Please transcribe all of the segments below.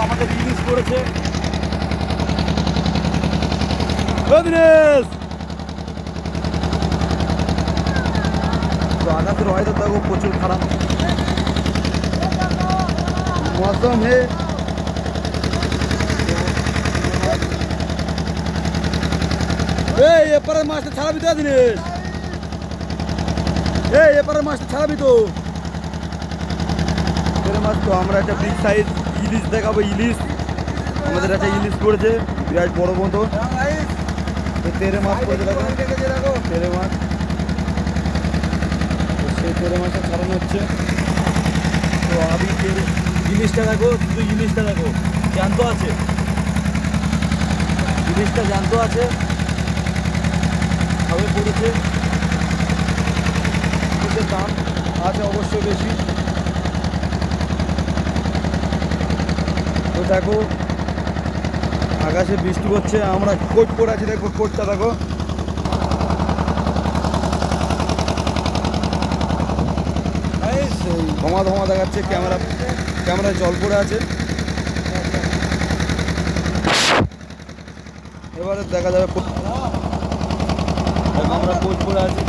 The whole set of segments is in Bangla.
আমাদের ইলিশ পড়েছে। দিনেশ তো আকাশের ওয়েদার দেখো প্রচুর খারাপ मौसम है। এই এপারে মাছটা ছাড়াবি তো দিনেশ, এই এপারে মাছটা ছাড়াবি তো। তেরে মাছ তো আমরা একটা বিগ সাইজ ইলিশ দেখাবো। ইলিশ আমাদের একটা ইলিশ পড়েছে বিরাট বড় মতো। তো তেরে মাছ পড়েছে দেখো, তেরে মাছ। সেই তেরে মাছটা ছাড়ানো হচ্ছে। তো আমি ইলিশটা দেখো, শুধু ইলিশটা দেখো, জ্যান্ত আছে, ইলিশটা জ্যান্ত আছে, সবে পড়েছে। ইলিশের দাম আছে অবশ্যই বেশি। তো দেখো আকাশে বৃষ্টি হচ্ছে, আমরা কোট পরে আছি, দেখো কোটটা দেখো। ধমা ধমা দেখাচ্ছে, ক্যামেরায় জল পড়ে আছে। এবারে দেখা যাবে আমরা কোচ পরে আছি।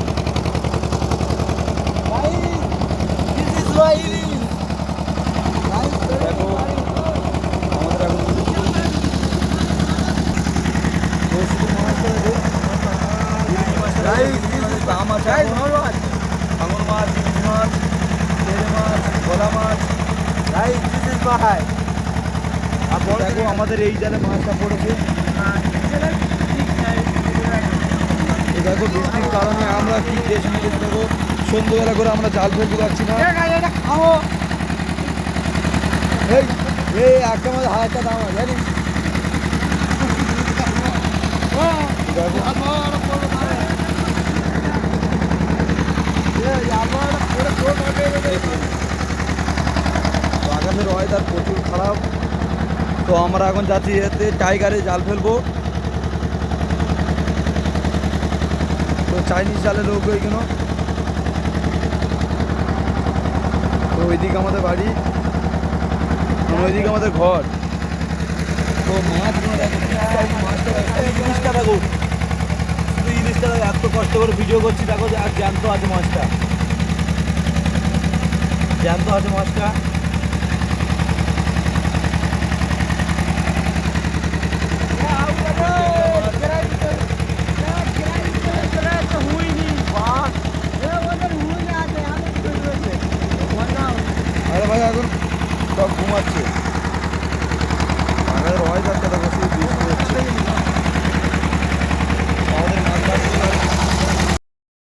দেখো আমাদের এখন দাম আছে ভাঙর মাছ, ইলিশ মাছ, তেরে মাছ, গলা মাছ। আর দেখো আমাদের এই জালে মাছটা পড়েছে। দেখো বৃষ্টির কারণে আমরা কি দেশ বিদেশ দেখো সন্ধ্যেবেলা করে আমরা জাল ফেলতে পারছি না। এই একটা মাছ 1000 টাকা দাম আছে জানিস। আকাশের ওয়েদার প্রচুর খারাপ। তো আমরা এখন যাচ্ছি এতে টাইগারে জাল ফেলবো। তো চাইনিজ জালের লোক ওইগুলো। তো ওইদিকে আমাদের বাড়ি, ওইদিকে আমাদের ঘর। তো মাছগুলো দেখো, ইলিশটা দেখো, শুধু ইলিশটা দেখো। এত কষ্ট করে ভিডিও করছি দেখো, আর জ্যান্ত আছে মাছটা, জ্যান্ত আছে মাছটা। আরে ভাই এখন সব ঘুমাচ্ছে।